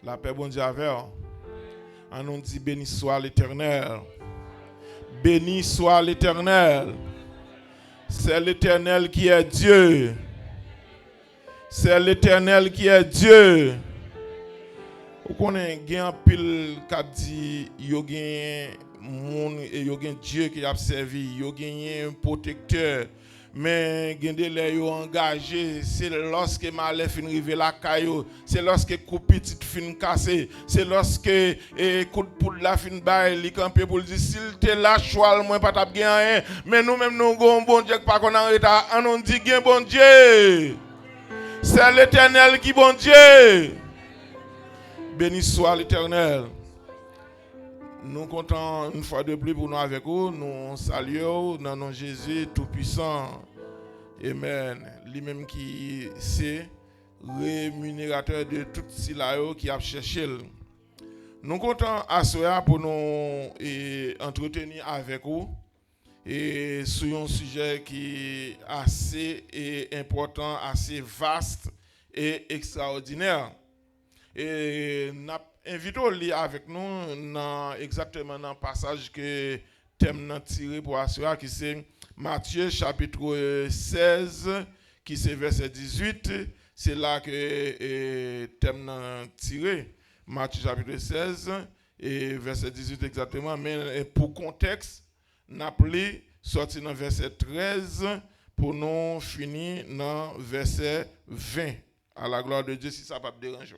La paix, bon Dieu, avec. On nous dit béni soit l'Éternel. Béni soit l'Éternel. C'est l'Éternel qui est Dieu. C'est l'Éternel qui est Dieu. Vous connaissez un pile qui dit yo gen moun et yo gen Dieu qui a servi, yo gen un protecteur. Mais gende les yo engagé, c'est lorsque malé fin rive la caillou, c'est lorsque coup petit fin cassé, c'est lorsque coup de poule la fin bail li camper pour dire s'il te la choix moi pas t'a rien, mais nous même nous gon bon Dieu pas qu'on en état, on dit gen bon Dieu. C'est l'Éternel qui bon Dieu. Béni soit l'Éternel. Nous comptons une fois de plus pour nous avec vous. Nous saluons dans nom de Jésus Tout-Puissant. Amen. Lui-même qui c'est rémunérateur de tout cela qui a cherché. Nous comptons à cela pour nous entretenir avec vous et sur un sujet qui est assez important, assez vaste et extraordinaire. Et nous invitons à lire avec nous exactement dans le passage que thème tiré pour assurer qui c'est Matthieu chapitre 16 qui c'est verset 18, c'est là que thème tiré Matthieu chapitre 16 et verset 18 exactement, mais pour contexte nous appelé sorti dans verset 13 pour nous finir dans verset 20 à la gloire de Dieu si ça pas déranger.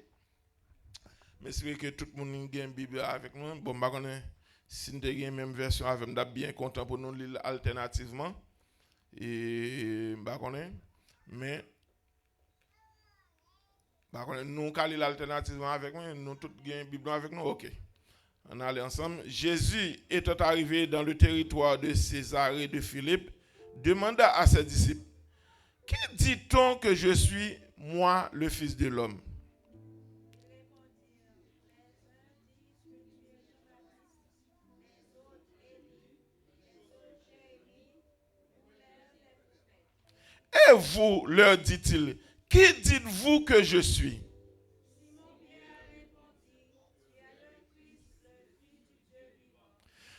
Mais c'est que tout le monde a une Bible avec nous. Bon, je connais si nous avons la même version avec nous, bien content pour nous lire alternativement. Et je connais. Mais nous allons lire alternativement avec nous. Nous tous avons une Bible avec nous. Ok. On allait ensemble. Jésus étant arrivé dans le territoire de Césarée de Philippe, demanda à ses disciples, qui dit-on que je suis, moi, le Fils de l'homme? Et vous, leur dit-il, qui dites-vous que je suis?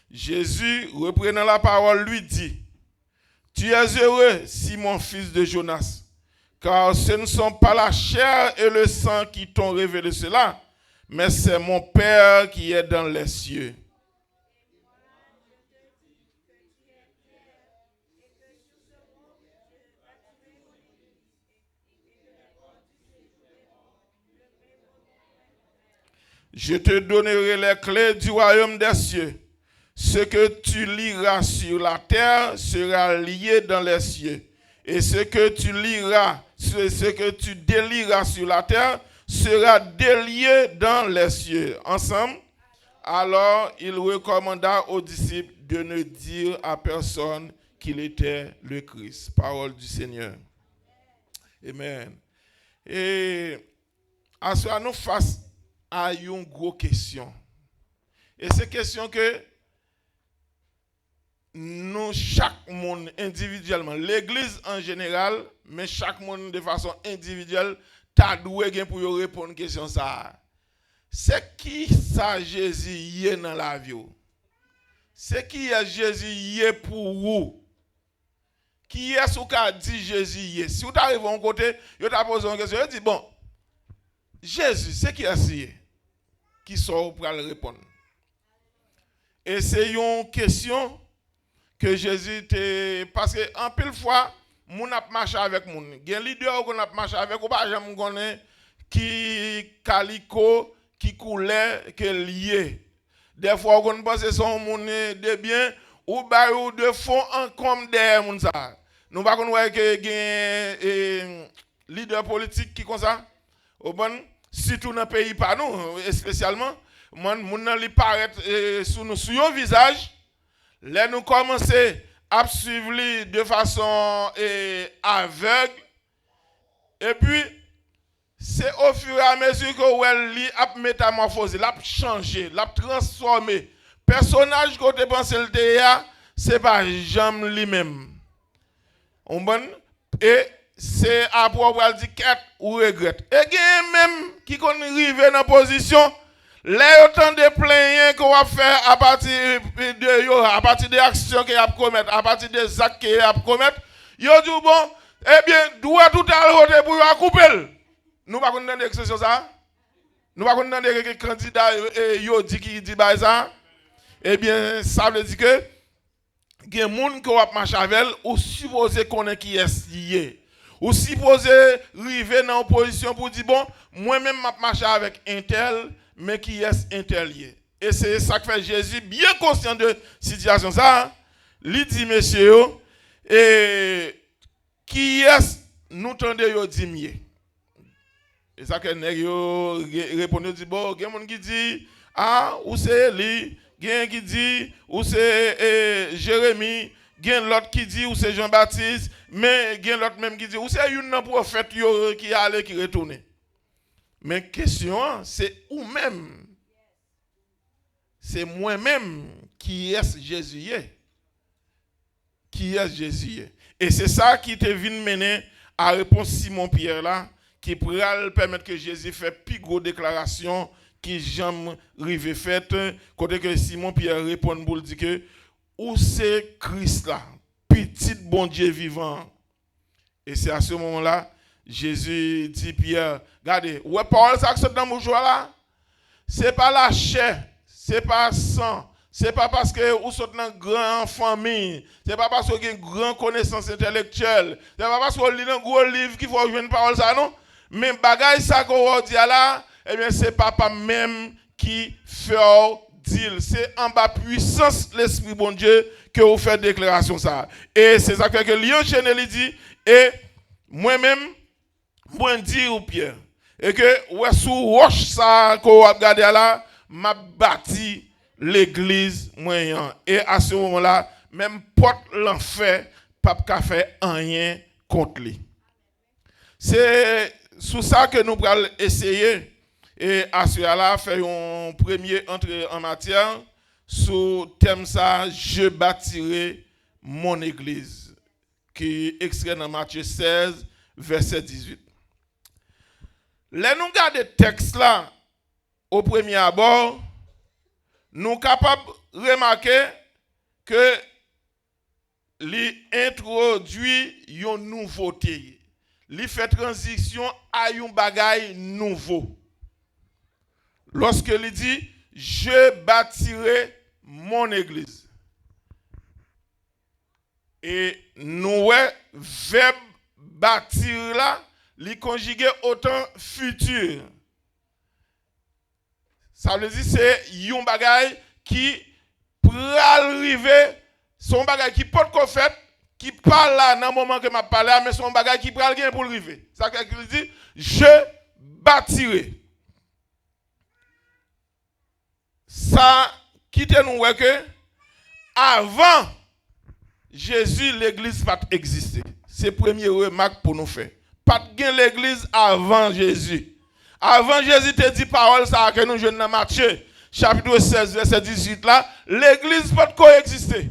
Jésus, reprenant la parole, lui dit, tu es heureux, Simon, fils de Jonas, car ce ne sont pas la chair et le sang qui t'ont révélé cela, mais c'est mon Père qui est dans les cieux. Je te donnerai les clés du royaume des cieux. Ce que tu liras sur la terre sera lié dans les cieux. Et ce que tu délieras sur la terre sera délié dans les cieux. Ensemble, alors il recommanda aux disciples de ne dire à personne qu'il était le Christ. Parole du Seigneur. Amen. Et à ce nous face à une grosse question. Et c'est question que nous, chaque monde individuellement, l'église en général, mais chaque monde de façon individuelle, t'as doué pour répondre à une question ça. C'est qui ça Jésus y est dans la vie? C'est qui est Jésus y est pour vous? Qui est ce qu'a dit Jésus y est? Si vous arrivez à un côté, vous t'as posé une question, vous dites bon, Jésus, c'est qui est qui sort pour le répondre? Et c'est une question que Jésus te parce que en pile fois moun a marché avec moun gen leader qu'on a marché avec ou pas jamais connaît qui calico qui coulait que lié des fois on pense son moun de bien ou ba ou de fond en comme derrière moun ça nous pas qu'on voit que gen leader politique qui comme ça au bon surtout dans pays pas nous spécialement moun nan li paraître sous nous sur yon visage. Là, nous commençons à suivre de façon aveugle. Et puis, c'est au fur et à mesure que elle a métamorphosé, l'a changé, l'a transformé. Personnage que tu penses le ce n'est pas jamais lui-même. Et c'est après on va dire quête ou regrette. Et gen même qui kon rive dans position les autant de plaintes qu'on va faire à partir de yo, à partir des actions qu'il a commettre, à partir des actes qu'il a commettre, yo dit bon, eh bien, doit tout à l'autre pour yo couper. Nous pas connaître l'expression ça. Nous pas connaître que candidat yo dit qui dit ba ça. Eh bien, ça veut dire que gen moun qui va marcher avec ou supposé connaître qui est lié. Ou supposé river dans une position pour dire bon, moi-même m'a marcher avec un tel mais qui est interlié. Et c'est ça que fait Jésus, bien conscient de situation ça, lui dit monsieur, et qui est nous tendez yo dit mieux. Et ça que nèg yo répond dit bon, gen moun qui dit ah ou c'est Eli, gen qui dit ou c'est Jérémie, gen l'autre qui dit ou c'est Jean-Baptiste, mais gen l'autre même qui dit ou c'est une prophète yo qui allait qui retourne. Mais question, c'est ou même. C'est moi-même qui est Jésus. Qui est Jésus. Et c'est ça qui te vient mener à répondre Simon Pierre là, qui pourra permettre que Jésus fasse plus grosse déclaration qui jamais rive faite, côté que Simon Pierre répond pour dire que où c'est Christ là, petit bon Dieu vivant. Et c'est à ce moment-là Jésus dit Pierre, regardez, ouais parole ça que c'est dans mon joie là, c'est pas la chair, c'est pas sang, c'est pas parce que vous êtes dans une grande famille, c'est pas parce que vous avez une grande connaissance intellectuelle, c'est pas parce que vous lisez un gros livre qu'il faut jouer une parole ça non, mais bagaille ça qu'on dit là, eh bien c'est papa même qui fait dire, c'est en bas puissance l'esprit bon Dieu que vous faites déclaration ça. Et c'est ça que Lion Chenel dit et moi-même moi dis ou Pierre et que ouais sous roche ça qu'on a regardé là m'a bâti l'église moyen et à ce moment-là même porte l'enfer pas qu'à faire rien contre lui. C'est sous ça que nous allons essayer et à ce là faire un premier entrée en matière sous thème ça je bâtirai mon église qui est extrait dans Matthieu 16 verset 18. Là, nous regardons le texte là, au premier abord, nous sommes capables de remarquer que l'introduit une nouveauté. Il fait transition à un bagage nouveau. Lorsque il dit, je bâtirai mon église. Et nous, verbe bâtir là, li conjugué au temps futur. Ça veut dire c'est un bagage qui pral arriver, son bagage qui porte qu'on fait, qui parle là dans le moment que m'a parlé, mais son bagage qui pral gain pour arriver. Ça veut dire je bâtirai. Ça quitte nous que avant Jésus l'église pas exister. C'est la première remarque pour nous faire. Pas de l'église avant Jésus. Avant Jésus te dit parole ça que nous jouons dans Matthieu chapitre 16 verset 18 là, l'église peut coexister.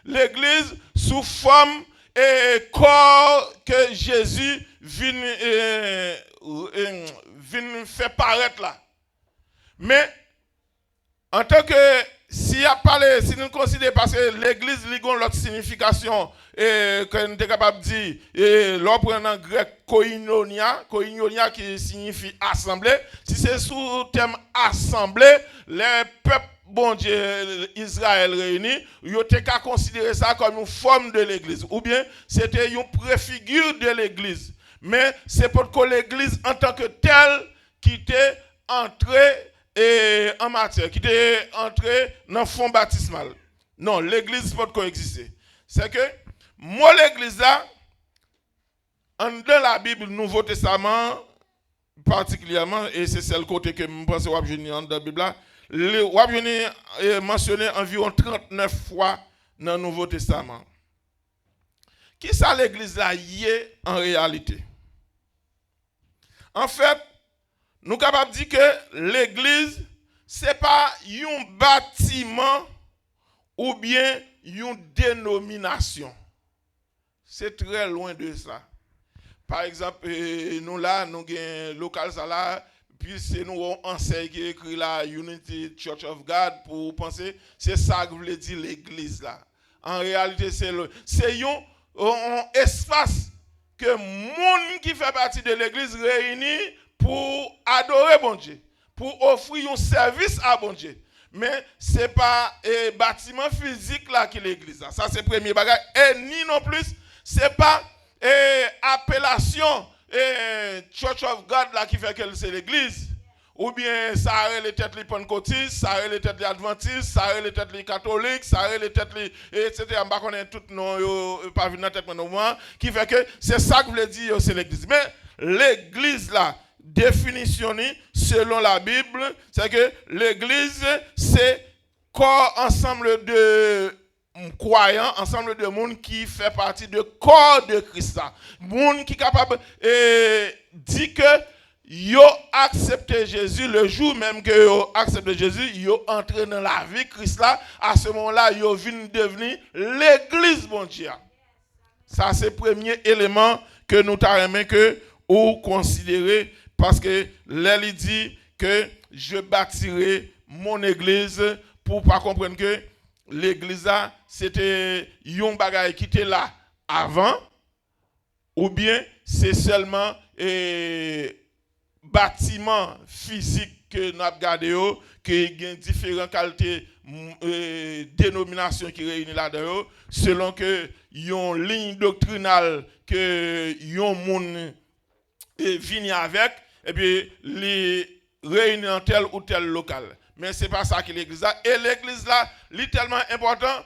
L'église sous forme et corps que Jésus vient faire paraître là. Mais en tant que si nous considérons parce que l'église a l'autre signification que nous sommes capables de dire, l'on prend en grec koinonia qui signifie assemblée. Si c'est sous le terme assemblée, les peuples, bon Dieu, Israël réunis, ils ont considéré ça comme une forme de l'église. Ou bien c'était une préfigure de l'église. Mais c'est pour que l'église en tant que telle qui était entrée en matière, qui était entré dans le fond baptismal. Non, l'église peut coexister. C'est que, moi, l'église là, dans la Bible, Nouveau Testament, particulièrement, et c'est celle côté que je pense que vous avez dans la Bible là, vous avez mentionné environ 39 fois dans le Nouveau Testament. Qui ça l'église là y est en réalité? En fait, nous sommes capables de dire que l'église, ce n'est pas un bâtiment ou bien une dénomination. c'est très loin de ça. Par exemple, nous là, nous avons un local ça là, puis c'est nous enseigne qui écrit la Unity Church of God pour penser, c'est ça que voulait dire l'église là. En réalité, c'est un espace que monde qui fait partie de l'église réunit pour adorer bon Dieu, pour offrir un service à bon Dieu. Mais ce n'est pas un bâtiment physique là qui est l'église. Ça, c'est le premier bagage. Et ni non plus, ce n'est pas appellation Church of God là qui fait que c'est l'église. Ou bien ça a les têtes les pentecôtistes, ça a les têtes les adventistes, ça a les têtes les catholiques, ça a les têtes les etc. Je ne connais pas tout non pas venir dans tête maintenant qui fait que c'est ça que vous voulez dire c'est l'église. Mais l'église là définitionnée selon la Bible, c'est que l'église c'est corps ensemble de croyants, ensemble de monde qui fait partie du corps de Christ. Monde qui est capable de dire que yo accepté Jésus le jour même que yo accepté Jésus, yo entré dans la vie Christ là, à ce moment-là yo vient devenir l'église bon Dieu. Ça c'est le premier élément que nous t'arrêtons que ou considérer parce que là il dit que je bâtirai mon église pour pas comprendre que l'église là c'était yon bagay qui était là avant ou bien c'est seulement bâtiment physique que nous avons regardé, qui a différentes qualités, dénominations qui réunissent là-dedans, selon que yon ligne doctrinale que yon moun vient avec, et puis les réunir en tel ou tel local. Mais ce n'est pas ça que l'église a. Et l'église là, est tellement important,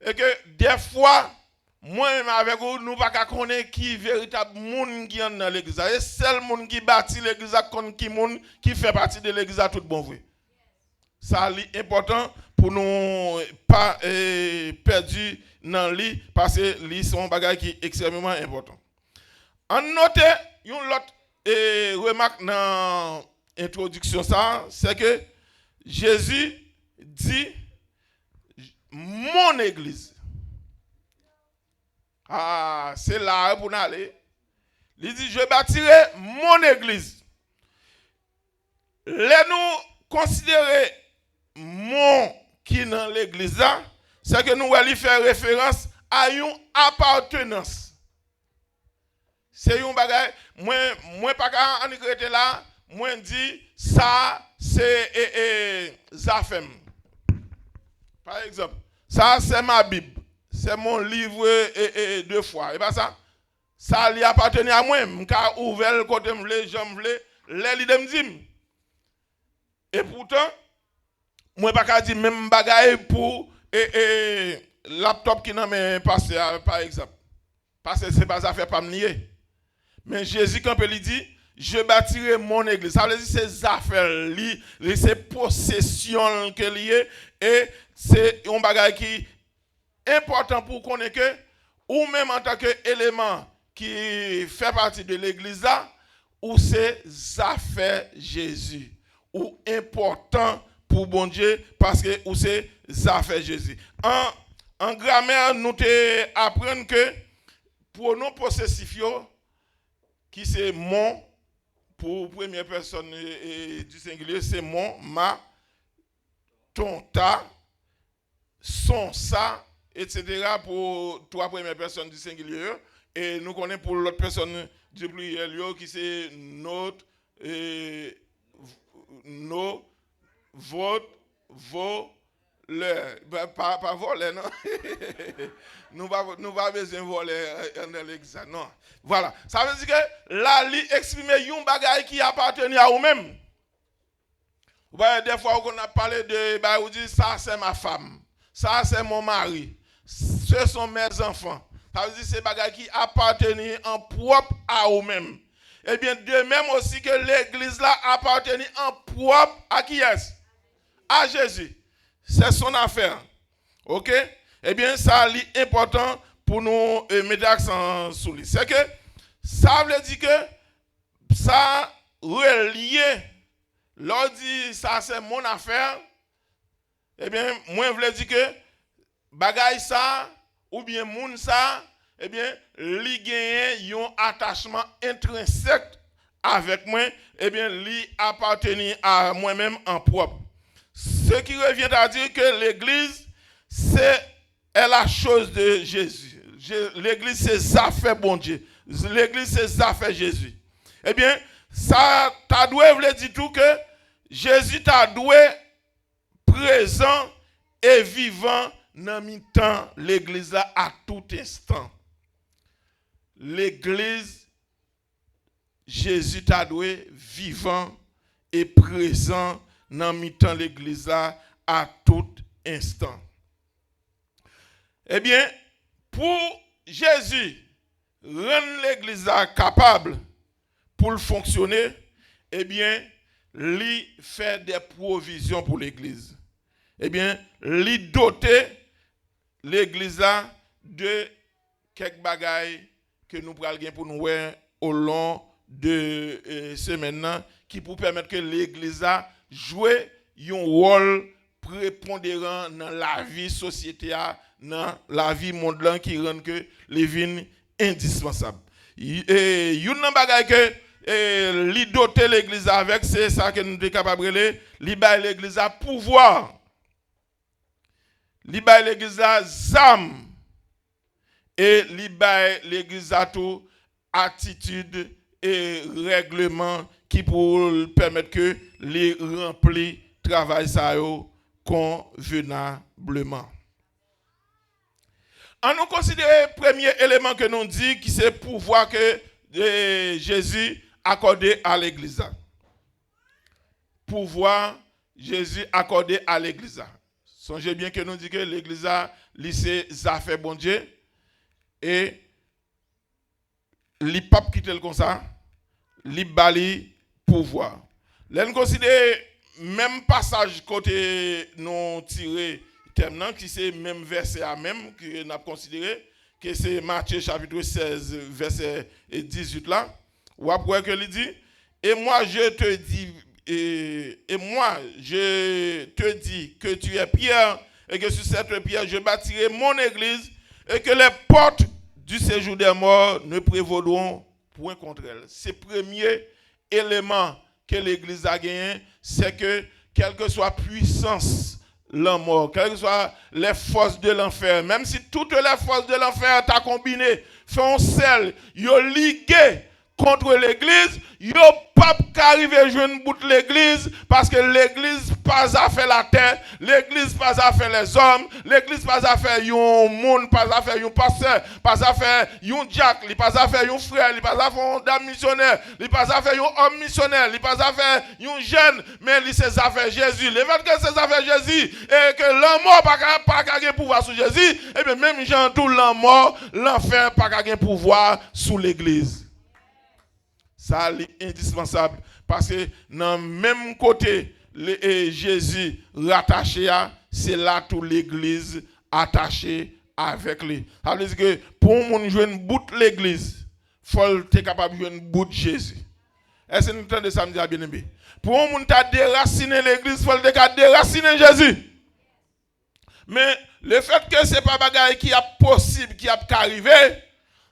et que des fois, moi-même avec vous, nous ne pouvons pas connaître qui est véritable monde qui est dans l'église. Et seul monde qui bâtit l'église, qui monde qui fait partie de l'église, tout bon vrai. Ça est important pour nous pas perdre dans lit parce que lit sont un bagage qui est extrêmement important. En note une autre remarque dans l'introduction ça, c'est que Jésus dit mon église. Ah, c'est là pour nous aller. Il dit, je bâtirai mon église. Laissez-nous considérer mon qui est dans l'église là, c'est que nous allons faire référence à une appartenance. C'est un bagage, moi pas en écrire là, moi dit ça c'est Zafem. Par exemple, ça c'est ma Bible. C'est mon livre deux fois. Et pas ça. Ça lui appartenait à moi. Je suis ouvert le côté m'vle, j'aime vle, les me dit. Et pourtant, moi pas dire même bagaille pour laptop qui n'a même passé par exemple. Parce que c'est pas ça fait pas me nier. Mais Jésus quand il dit je bâtirai mon église. Ça veut dire c'est affaires li, c'est possession que lié et c'est un bagage qui important pour connaître que, ou même en tant qu'élément qui fait partie de l'église là, ou c'est affaires Jésus, ou important pour bon Dieu, parce que ou c'est affaires Jésus. En grammaire, nous apprenons que pronom possessif, qui c'est mon, pour première personne du singulier, c'est mon, ma, ton, ta, son, ça, etc. pour trois premières personnes du singulier. Et nous connaissons pour l'autre personne du pluriel qui c'est notre, nos, votre, vos, leur. Pas voler, non? Nous pas besoin de voler dans l'église. Non. Voilà. Ça veut dire que là, il exprime un bagage qui appartient à vous-même. Des fois, on a parlé de, on dit ça c'est ma femme. Ça, c'est mon mari. Ce sont mes enfants. Ça veut dire que c'est des bagages qui appartiennent en propre à eux-mêmes. Eh bien, de même aussi que l'église là appartient en propre à qui est-ce? À Jésus. C'est son affaire. Ok? Eh bien, ça est important pour nous mettre l'accent sur lui. C'est que ça veut dire que ça relié. L'on dit ça c'est mon affaire. Eh bien, moi, je veux dire que bagay ça, ou bien moun ça, eh bien, li gagne un attachement intrinsèque avec moi, eh bien, li appartenir à moi-même en propre. Ce qui revient à dire que l'église, c'est la chose de Jésus. L'église, c'est ça fait bon Dieu. L'église, c'est ça fait Jésus. Eh bien, ça t'a doué veut dire tout que Jésus t'a doué présent et vivant dans le temps l'église là à tout instant. L'église, Jésus t'a doué vivant et présent dans le temps l'église là à tout instant. Eh bien, pour Jésus rendre l'église là capable pour le fonctionner, eh bien, lui fait des provisions pour l'église. Eh bien, lui doter l'église là de quelques bagailles que nous prenons pour nous voir au long de semaines qui pour permettre que l'église là joue un rôle prépondérant dans la vie société, dans la vie mondiale qui rend que les vignes indispensables. Et une bagaille que li doter l'église avec, c'est ça que nous sommes capables de li bay l'église à pouvoir. Li bay l'église à zam. Et li bay l'église à tout attitude et règlement qui pour permettre que les remplis travail ça yo convenablement. En nous considérer le premier élément que nous dit qui c'est pouvoir que Jésus accordé à l'église. Pouvoir Jésus accordé à l'église. Songez bien que nous dit que l'église c'est affaires bon Dieu et li pape quitte le comme ça, li bali pouvoir. Là nous considérer même passage côté nous tirer terme qui c'est même verset à même que nous avons considéré que c'est Matthieu chapitre 16 verset 18 là où après que il dit et moi je te dis que tu es Pierre et que sur cette pierre je bâtirai mon église et que les portes du séjour des morts ne prévaudront point contre elle. C'est le premier élément que l'église a gagné, c'est que quelle que soit puissance la mort, quelles que soient les forces de l'enfer, même si toutes les forces de l'enfer t'ont combiné, font celle, yo ligué contre l'église, yo pas qu'arriver joindre bout l'église parce que l'église pas à faire la terre, l'église pas à faire les hommes, l'église pas à faire un monde, pas à faire un pasteur, pas à faire un diacre, pas à faire un frère, pas à faire un dame missionnaire, pas à faire un homme missionnaire, pas à faire un jeune, mais c'est affaire Jésus. Le fait que c'est affaire Jésus et que la mort pas qu'à pouvoir sur Jésus, et bien même gens tout la mort, l'enfer pas qu'à pouvoir sous l'église. Ça est indispensable parce que dans le même côté, Jésus rattaché à, c'est là toute l'église attachée avec lui. Ça veut dire que pour nous jouer une bout de l'église, il faut être capable de jouer une bout de Jésus. Est-ce que nous entendons ça, bien aimé? Pour nous déraciner l'église, il faut être capable de déraciner Jésus. Mais le fait que ce n'est pas bagaille qui est possible, qui est arrivé,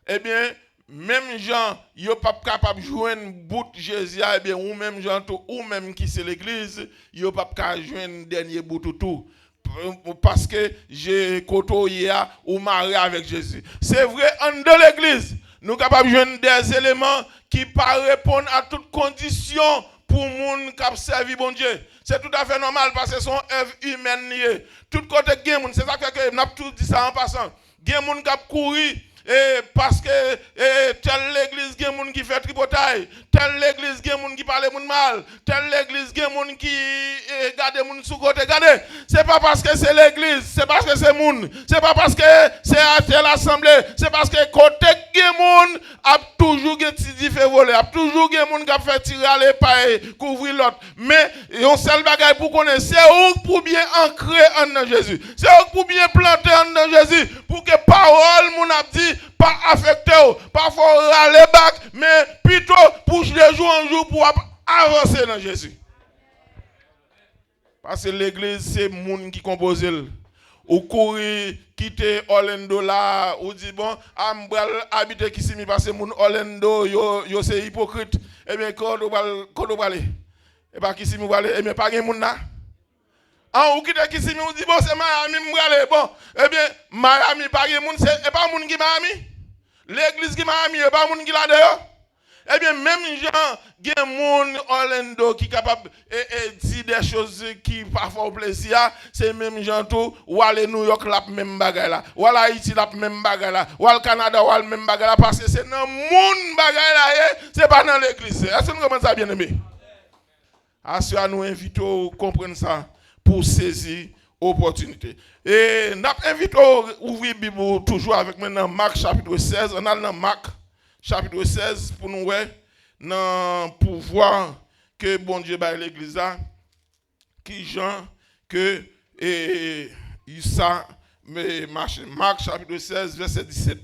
eh bien, même gens, ils ne sont pas capables de jouer un bout de Jésus, eh bien, ou même gens, ou même qui c'est l'église, ils ne sont pas capables de jouer un dernier bout de tout. Parce que j'ai côtoyé ou marié avec Jésus. C'est vrai, en de l'église, nous sommes capables de jouer des éléments qui ne répondent à toutes conditions pour les gens qui servent bon Dieu. C'est tout à fait normal parce que ce sont œuvres humaines. Tout côté, c'est ça que nous avons tous dit ça en passant. Il y a des gens qui courent. Et parce que telle l'église, il y a des gens qui font tripotaille. Telle l'église, il y a des gens qui parlent mal. Telle l'église, il y a des gens qui gardent les gens sous côté. Regardez, ce n'est pas parce que c'est l'église, c'est parce que c'est les gens. Ce n'est pas parce que c'est à telle assemblée. C'est parce que côté il y a des gens a toujours des petits fait voler. A toujours des gens qui ont fait tirer à l'épaille, couvrir l'autre. Mais on seul bagaille pour connaître, c'est où pour bien ancrer en Jésus. C'est où pour bien planter en Jésus. Pour que parole, mon a dit, pas affecté, pas faut râler back, mais plutôt pour de jour en jour pour avancer dans Jésus. Parce que l'église, c'est le monde qui compose. ou courir quitter Orlando là ou dit bon m'bral habiter Kissimmee parce que moun Orlando yo c'est hypocrite et bien quand on va aller et pas Kissimmee va aller et bien pas gen moun là ou quitter Kissimmee ou dit bon c'est Miami m'bral bon et bien Miami pas gen moun c'est pas moun qui Miami l'église qui Miami et pas moun qui là dehors. Eh bien, même gens, il y a des gens Orlando qui sont capables de dire des choses qui parfois au plaisir, c'est même gens tout, ou aller New York la même bagarre là, ou aller Haïti la même bagarre là, ou aller Canada la même bagarre là, parce que c'est dans le monde bagarre là, c'est pas dans l'église. Est-ce que nous comprenons ça bien aimé? Assurez nous invitons à comprendre ça pour saisir l'opportunité. Et nous invitons à ouvrir la Bible toujours avec maintenant Marc chapitre 16, on a dans Marc chapitre 16, pour nous voir dans le pouvoir que bon Dieu a l'église là, qui Jean que ça marche. Marc chapitre 16, verset 17.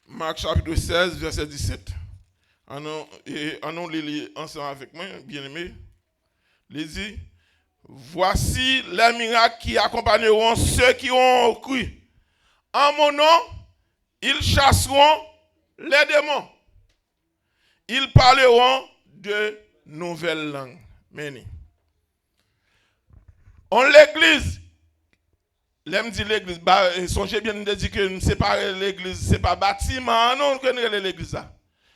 Marc chapitre 16, verset 17. On lit ensemble avec moi, bien aimé. Il dit, voici les miracles qui accompagneront ceux qui ont cru. En mon nom, ils chasseront les démons. Ils parleront de nouvelles langues. Meni. On l'église. L'aime dit l'église. Songez bien de dire que ce n'est pas l'église, ce n'est pas bâtiment. Non, on connaît l'église là.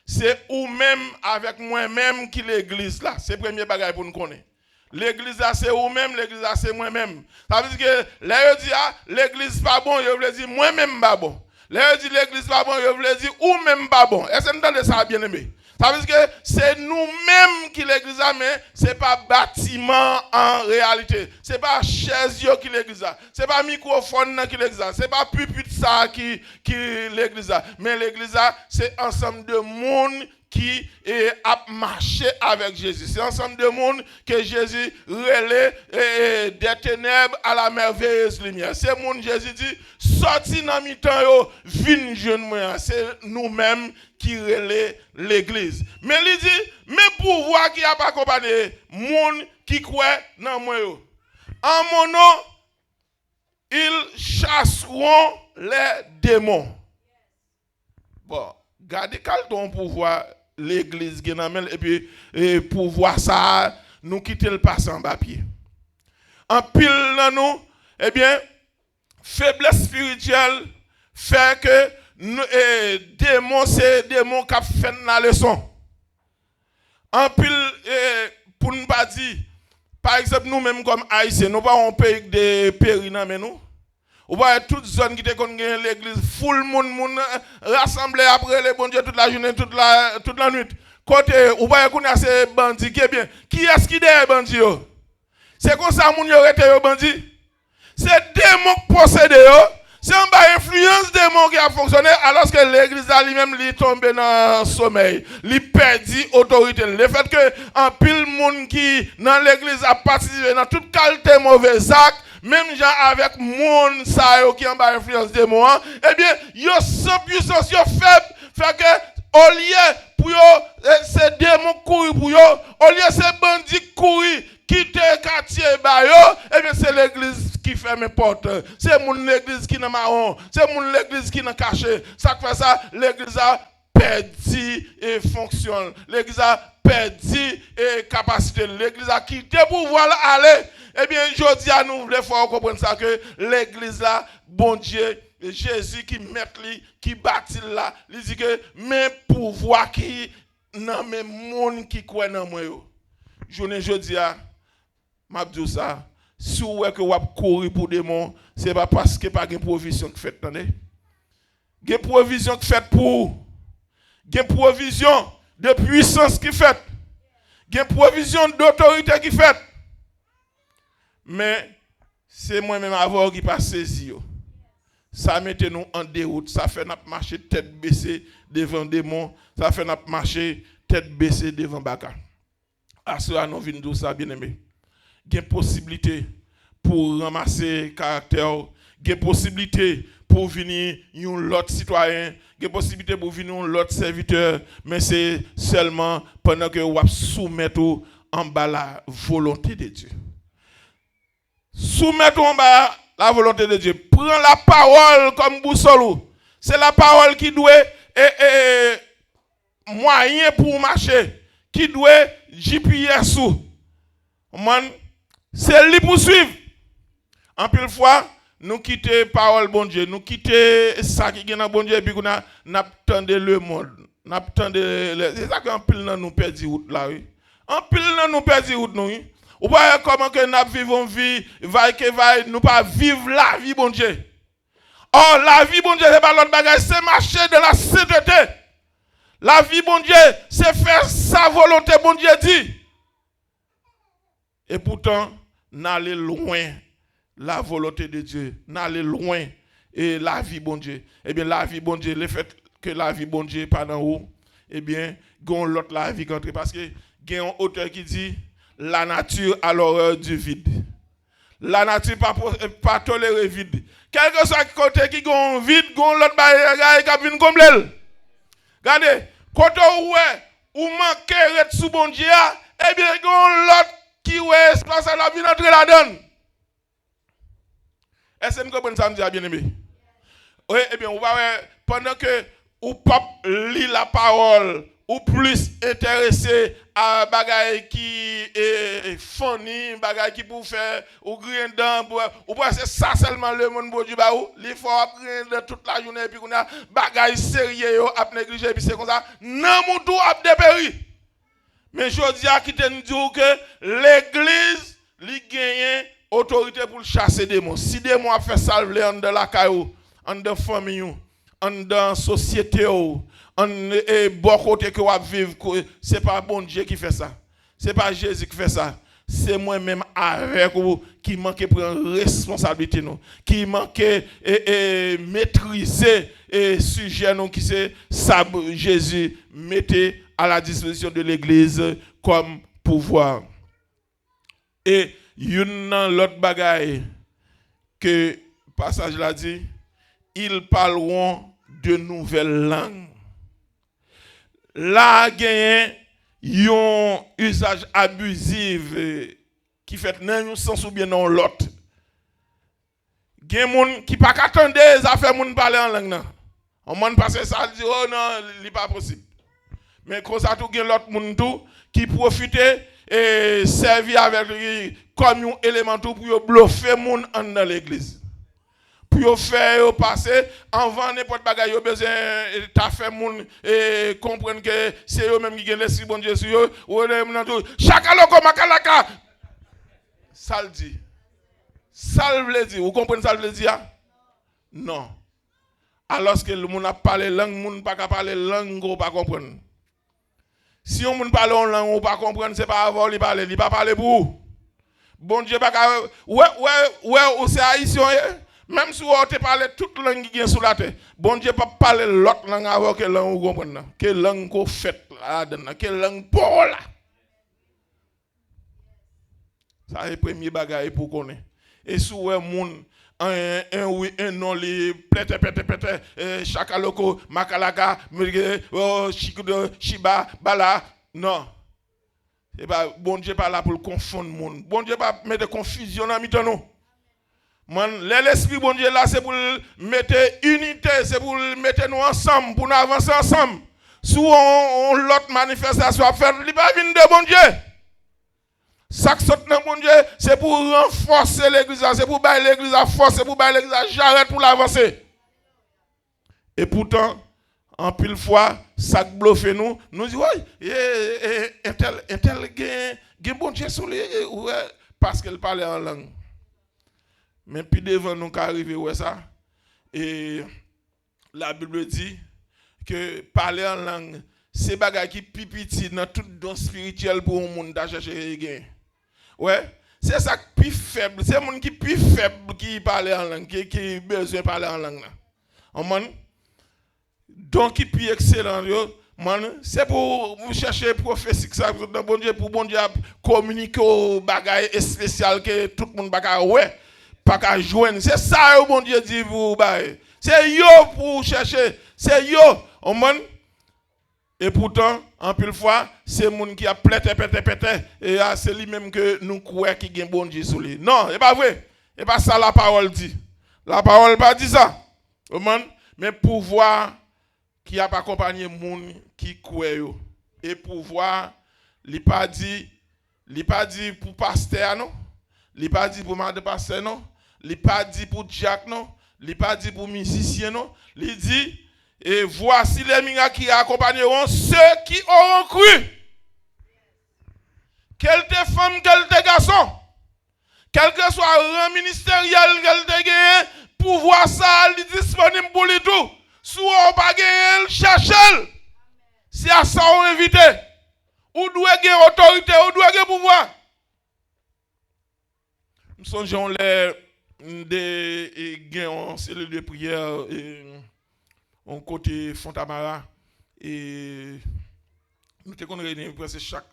C'est ou même avec moi-même qui l'église là. C'est le premier bagage pour nous connaître. L'église là, c'est ou même, l'église là, c'est moi-même. Ça veut dire que là, je dis, l'église pas bon, je veux dire moi-même pas bon. Là, je dis l'église pas bon, je veux dire ou même pas bon. Est-ce que vous entendez ça, bien aimé? Ça veut dire que c'est nous-mêmes qui l'église a, mais ce n'est pas bâtiment en réalité. Ce n'est pas chaise qui l'église a. Ce n'est pas microphone qui l'église a. Ce n'est pas pupitre ça qui l'église a. Mais l'église a, c'est ensemble de monde qui a marché avec Jésus. C'est ensemble de monde que Jésus relève des ténèbres à la merveilleuse lumière. C'est monde Jésus dit, sorti dans mi-temps, vin jeune moi. C'est nous-mêmes qui relève l'église. Mais il dit, mais pouvoir qui a pas accompagné, monde qui croit dans moi. En mon nom, ils chasseront les démons. Bon, gardez ton pouvoir. L'église qui et puis pour voir ça nous quitter le passant en bas pied. En pile dans nous eh bien faiblesse spirituelle fait que démons c'est démons qui fait la leçon. En pile pour ne pas dire par exemple nous même comme haïtiens nous pas un pays de péri mais nous ou voyez toute zone qui te connaît l'église full monde rassemblé après les bon Dieu toute la journée toute la nuit côté ou voyez qu'on a ces bandits qui est bien qui est-ce qui derrière bandits c'est comme ça moun yo rete yo bandits c'est démon possédé c'est un bas influence démon qui a fonctionné alors que l'église a lui-même lui tombé dans le sommeil lui perdu autorité le fait que en pile monde qui dans l'église a participé dans toute qualité mauvais acte même gens avec monde ça qui en bas influence démon eh bien yo sans puissance yo faible fait que au lieu pour yo c'est démon courir pour yo au lieu c'est bandit courir quitter quartier ba yo eh bien c'est l'église qui ferme porte c'est mon l'église qui dans marron c'est mon l'église qui dans caché ça fait ça l'église a perdu et fonctionne l'église a perdu et capacité l'église a quitté pour voir aller. Eh bien, je dis à nous, il faut comprendre ça, que l'église là, bon Dieu, Jésus qui met lui, qui bâtit là, il dit que mes pouvoirs qui, dans mes monde qui croient dans moi. Je dis à, m'a dit ça, si vous avez couru pour des démons, ce n'est pas parce que pas de provision qui fait, attendez. Il y a provision qui fait pour, il y a provision de puissance qui fait, il y a provision d'autorité qui fait. Mais c'est moi-même avant qui pas saisi. Ça mette nous en déroute, ça fait nous marcher tête baissée devant démons, ça fait nous marcher tête baissée devant Baka. À cela nous venons de ça bien aimé. Il y a possibilité pour ramasser caractère, il y a possibilité pour venir un l'autre citoyen, il y a possibilité pour venir un l'autre serviteur, mais c'est seulement pendant que vous soumettez en bas la volonté de Dieu. Soumettons la volonté de Dieu. Prends la parole comme boussole. C'est la parole qui doit moyen pour marcher. Qui doit GPS. C'est lui pour suivre. En pile fois, nous quittons parole bon Dieu. Nous quittons ça qui est dans bon Dieu. Et puis nous attendons le monde. Nous attendons. C'est ça qu'en pile nous perdons route là. Oui. En pile nous perdons route. Oui. Ou pas comment que nous vivons vie, nous pas vivre la vie, bon Dieu. Or, la vie, bon Dieu, c'est pas l'autre bagage, c'est marcher de la sainteté. La vie, bon Dieu, c'est faire sa volonté, bon Dieu dit. Et pourtant, n'allez loin la volonté de Dieu, n'allez loin et la vie, bon Dieu. Eh bien, la vie, bon Dieu, le fait que la vie, bon Dieu, pas dans haut, eh bien, gon l'autre la vie contre parce que il y a un auteur qui dit la nature à l'horreur du vide. La nature pas tolérer vide. Quel que soit le côté qui gon vide, gon l'autre bagaille qui vient combler. Regardez, côté où manquer sous bon Dieu, eh bien gon l'autre qui ouais espace la vie entrer là-dedans. Est-ce que vous comprenez ça, bien aimé? Oui, eh bien, pendant que ou pas lit la parole, ou plus intéressé à bagaille qui est funny, bagaille qui pour faire ou grindant, ou pas c'est ça seulement le monde pour du baou, il faut apprendre toute la journée puis qu'on a bagaille sérieux à négliger puis c'est comme ça, non mon tout a dépéri. Mais je dis à qui te dit que l'église li gagne autorité pour chasser des démons. Si des démons a fait salver en de la caillou, en de famille, en de société, en bon côté que vous vivez, ce n'est pas bon Dieu qui fait ça. Ce n'est pas Jésus qui fait ça. C'est moi-même avec vous qui manque prendre responsabilité, nous, qui manque maîtriser le sujet nous, qui c'est ça Jésus mettait à la disposition de l'Église comme pouvoir. Et il y a l'autre bagaille que le passage l'a dit, ils parleront de nouvelles langues. Là, il y a un usage abusif qui fait dans un sens ou bien dans l'autre. Il y a des gens qui ne peuvent pas attendre les affaires de parler en langue. On m'a passé ça, dit oh non, ce n'est pas possible. Mais quand ça, il y a l'autre monde qui profite et servir avec comme un élément pour bluffer les gens dans l'église. Pour faire passer, avant n'importe quoi, il y a besoin de faire moun comprendre que c'est eux-mêmes qui ont l'esprit bon Dieu sur eux. Chaka loko makalaka. Ça le dit. Ça le dit. Vous comprenez ça le dit? Non. Alors que le monde a parlé langue, le monde n'a pas parlé langue, on pas comprendre. Si on ne parle en langue, on pas comprendre, c'est pas avant, il ne pas parler pour vous. Bon Dieu, ouais, c'est haïtien. Même si on te parle toute langue qui est sous la terre, bon Dieu pas parler l'autre langue avant que langue vous comprenez. Quelle langue qu'on fait là, quelle langue pour là. Ça est le premier bagage pour connaître. Et si vous avez un oui, un non, les pète, chaka loko, makalaka, chikudo, shiba, bala. Non. C'est pas, bon Dieu pas là pour confondre le monde. Bon Dieu pas mettre confusion dans le nous. L'esprit bon Dieu là, c'est pour mettre unité, c'est pour mettre nous ensemble, pour nous avancer ensemble. Si on l'autre manifestation à faire, il ne va pas venir de bon Dieu. Ça qui sort dans bon Dieu, c'est pour renforcer l'église, c'est pour bailler l'église à force, c'est pour bailler l'église à j'arrête pour l'avancer. Et pourtant, en pile fois, ça bluffe nous dit, oui, un tel bon Dieu sur les, parce qu'elle parlait en langue. Mais puis devant nous qu'arriver ouais ça et la Bible dit que parler en langue c'est bagage qui pipiti dans tout don spirituel pour un monde à chercher gain. Ouais, c'est ça qui plus faible, c'est monde qui plus faible qui parle en langue qui besoin de parler en langue. On donc qui plus excellent yo c'est pour vous chercher prophétie ça bon Dieu pour bon Dieu communiquer au bagage spécial que tout le monde bagage ouais. Pas qu'à joindre. C'est ça que bon Dieu dit pour vous. C'est yo pour chercher. C'est yo. Et pourtant, en pile fois, c'est moun qui a pété, et c'est lui-même que nous croyons qui gagne bon Dieu sur lui. Non, c'est pas vrai. C'est pas ça la parole dit. La parole pas dit ça. Mais pouvoir qui a accompagné moun qui croit et pouvoir, il pas dit pour pasteur non, il pas dit pour madame pasteur non, il pas dit pour Jack non, il pas dit pour musicien non, il dit et voici les miracles qui accompagneront ceux qui auront cru. Quel te femme, quel te garçon, quel que soit le rang ministériel, quel te gagne, pouvoir ça, il est disponible pour lui tout. Si on pas gagner, cherchez. Si à ça on invite, ou doit gagner autorité, ou doit gagner pouvoir. Nous songeons les gains en cellule de prière en côté Fontamara et nous te réunis presque chaque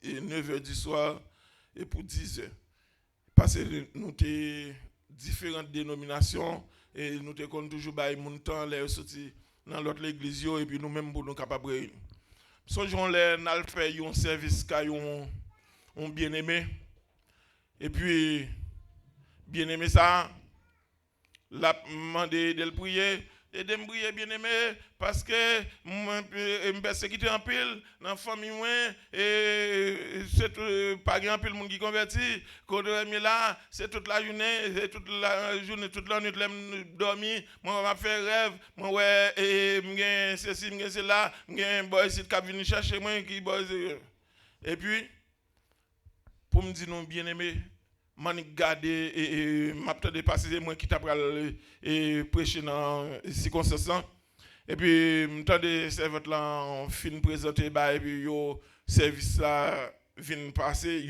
9h du soir et pour 10h. Parce que nous avons différentes dénominations et nous avons toujours bail mon temps les sorti dans l'autre église et puis nous même pour nous capables réunir. Songeons les n'al faire un service on bien-aimé et puis bien-aimé ça l'a demandé de le prier et de me prier bien-aimé parce que me persécuter en pile dans la famille et c'est pas grand pile monde qui converti quand là c'est toute la journée toute la nuit dormi moi m'a fait rêve moi ouais et me ceci me cela me boy ici qui venir chercher moi qui boy et puis pour me dire non bien-aimé m'a gardé et m'a peut-être passé moi qui t'a et prêcher dans circonstances et puis m'tendé serviteur là fin présenter bah et puis yo service là vinn passer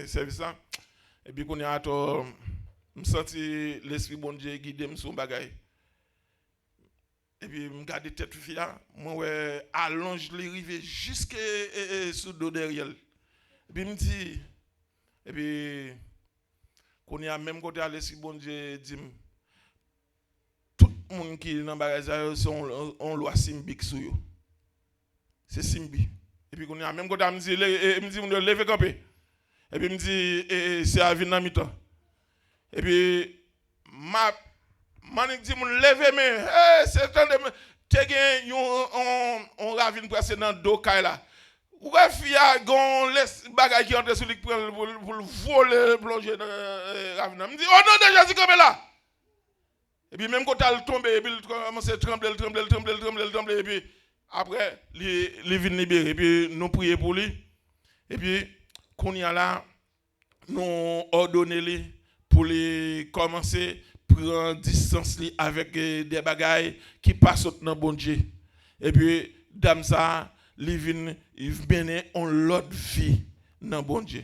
service là et puis qu'on y a to me senti l'esprit bon Dieu guider me sur bagaille et puis me garder tête fille là moi ouais allonge les river jusque sous dos derrière et puis me dit et puis qu'on y a même côté à l'esprit bon Dieu dit tout le monde qui est dans bagage sont on loi symbolique sur yo c'est symbolique et puis qu'on y a même côté me dit on lever camper et puis me dit c'est à venir dans mi-temps et puis man dit mon lever mais c'est temps de te gagne on ravine presque dans dos là. Ouais, fille a gon les bagages qui entre sur lui pour voler plonger dans ravin. Me dit oh non de Jésus comme là. Et puis même quand elle tombe et puis il commence à trembler et puis après il vient libérer et puis nous prier pour lui. Et puis qu'on y a là nous ordonner lui pour lui commencer prendre distance lui avec des bagages qui passent dans bon Dieu. Et puis dame ça li vinn mener on l'autre vie dans bon Dieu.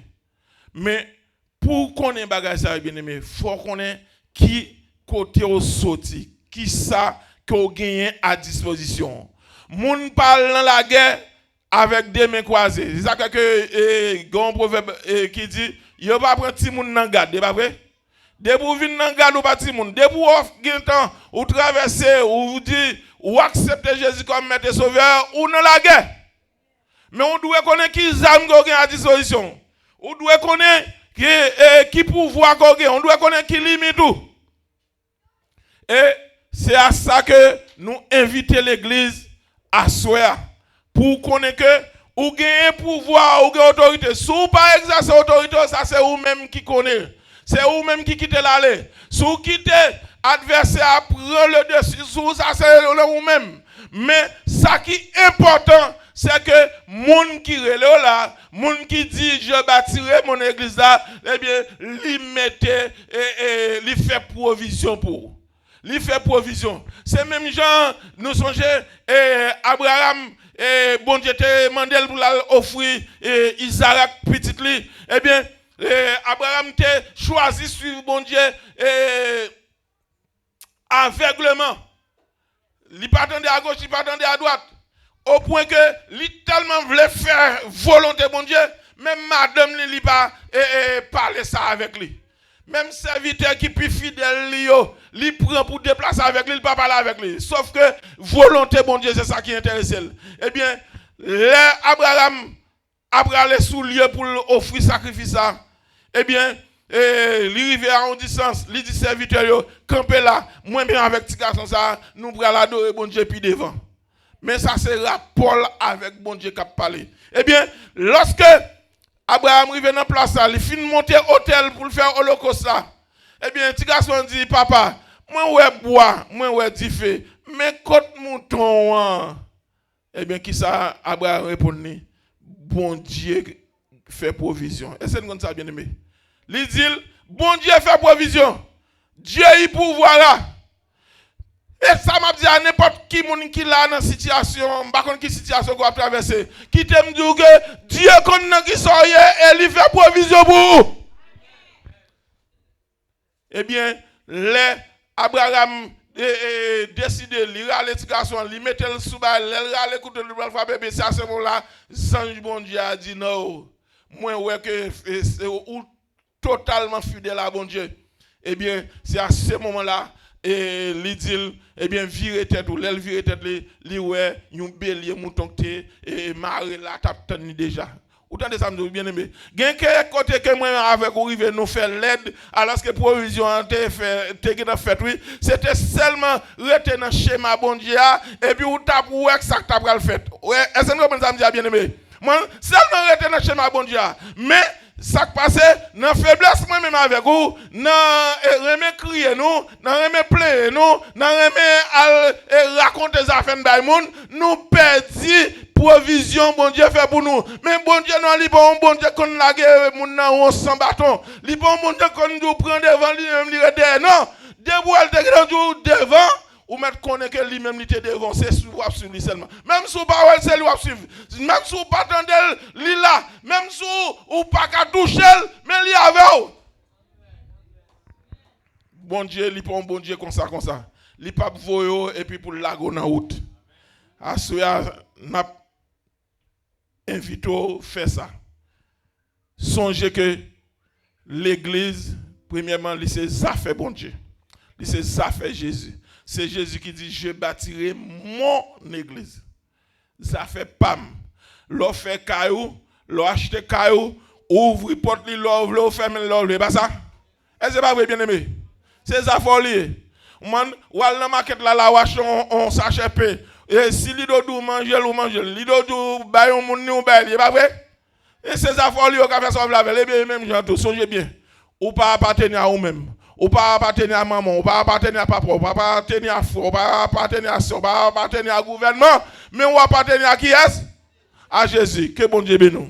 Mais pour connaître bagage ça bien aimé, faut connaître qui côté au sorti, qui ça qu'on gagne à disposition. Moun parle dans la guerre avec des mains croisées. C'est ça que grand proverbe qui dit yo pas prendre ti moun nan garde, pas vrai? Debout vinn nan garde ou pas ti moun, debout gen temps ou traverser ou dit ou accepter Jésus comme maître et sauveur ou dans la guerre. Mais on doit connaître qui armes qu'on a à disposition. On doit connaître qui pouvoir qu'on a. On doit connaître qui limite tout. Et c'est à ça que nous invitons l'église à soir. Pour connaître que ou gagne pouvoir ou gagne autorité. Si vous pas exercer autorité, ça c'est vous-même qui connaît. C'est vous-même qui quittez l'aller. Si vous quittez adversaire prend le dessus, ça c'est vous-même. Mais ça qui est important, c'est que moun qui relève là, moun qui dit je bâtirai mon église là, eh bien, lui mettait et lui fait provision pour. Lui fait provision. C'est même gens, nous songeons, Abraham, bon Dieu te demandé pour offrir Isaac petit lui. Eh bien, Abraham te choisi suivre bon Dieu aveuglement. Il pas attendre à gauche, il pas attendre à droite. Au point que il tellement voulait faire volonté bon Dieu, même madame il pas parler ça avec lui. Même serviteur qui plus fidèle il prend pour déplacer avec lui, il pas parler avec lui. Sauf que volonté bon Dieu c'est ça qui intéresse. Eh bien, Abraham après aller sous lieu pour offrir sacrifice ça, eh bien, il arrive en distance, il dit serviteur yo, campez là, moi bien avec petit garçon ça, nous prenons l'adorer bon Dieu puis devant. Mais ça c'est rapport avec bon Dieu qui a parlé. Eh bien, lorsque Abraham arrive dans place là, il finit monter hôtel pour faire holocauste là. Eh bien, petit garçon dit papa, moi ouais bois, moi ouais diffé, mais côte mouton. Eh bien, qui ça Abraham répond? Bon Dieu fait provision. Est-ce que vous ça bien aimé? Il dit, bon Dieu fait provision. Dieu y pouvoir là. Et ça m'a dit à n'importe qui qui là dans situation, par contre qui situation qu'on va traverser, qui t'aime dire que Dieu connaît qui sort et il fait provision pour vous. Eh bien, les Abraham décidé de aller petit garçon, il mettait le sous bail, il allait écouter le bras bébé, c'est à ce moment-là, Sange bon Dieu a dit non. Moi ouais que c'est totalement fidèle à bon Dieu. Eh bien, c'est à ce moment-là et il dit eh bien virer tête ou l'aile virer tête li ouais un bélier mouton et marrer la tape déjà. Autant de ça me bien aimé. Gen quel côté que moi avec arrivé nous faire l'aide alors que provision t'es fait oui, c'était seulement rester dans schéma bon Dieu et puis ou t'a pour ça que t'as le fait. Ouais, est-ce que vous ça me dit bien aimé? Moi seulement rester dans schéma bon Dieu mais ça qui passe dans faiblesse moi même avec vous dans remet crier nous dans remet pleurer nous dans remet raconter des affaires de monde nous perdit provision bon Dieu fait pour nous mais bon Dieu non li bon Dieu qu'on la guerre moun nan on sans bâton li bon Dieu qu'on nous prend devant lui même li derrière non debout elle te devant ou mettre connaît que lui même il était devant c'est sous lui seulement même sous pas c'est lui suivre même sous pas tendel li là même sous ou pas qu'à toucher mais li avec bon Dieu li pas un bon Dieu comme ça li pas voyo et puis pour lago dans route assoya n'a invito faire ça songez que l'église premièrement c'est ça fait bon Dieu c'est ça fait Jésus. C'est Jésus qui dit, je bâtirai mon église. Ça fait pam. L'on fait caillou, l'on achète caillou, ouvre porte, l'on ferme, l'on le pas ça. Est-ce que c'est pas vrai, bien aimé? C'est ça folie. Man, ou à la maquette là, la wash, on s'achète. Et si l'idou dou mange, ou mange. L'idou dou baille, on moun ou baille, pas vrai? Et c'est ça folie, on a fait ça avec la bien même, j'entends, songez bien. Ou pas appartenir à vous-même. Ou pas appartenir à maman, ou pas appartenir à papa, ou pas appartenir à frère, ou pas appartenir à soeur, ou pas appartenir à gouvernement, mais on appartenir à qui est-ce? À Jésus. Que bon Dieu bénisse.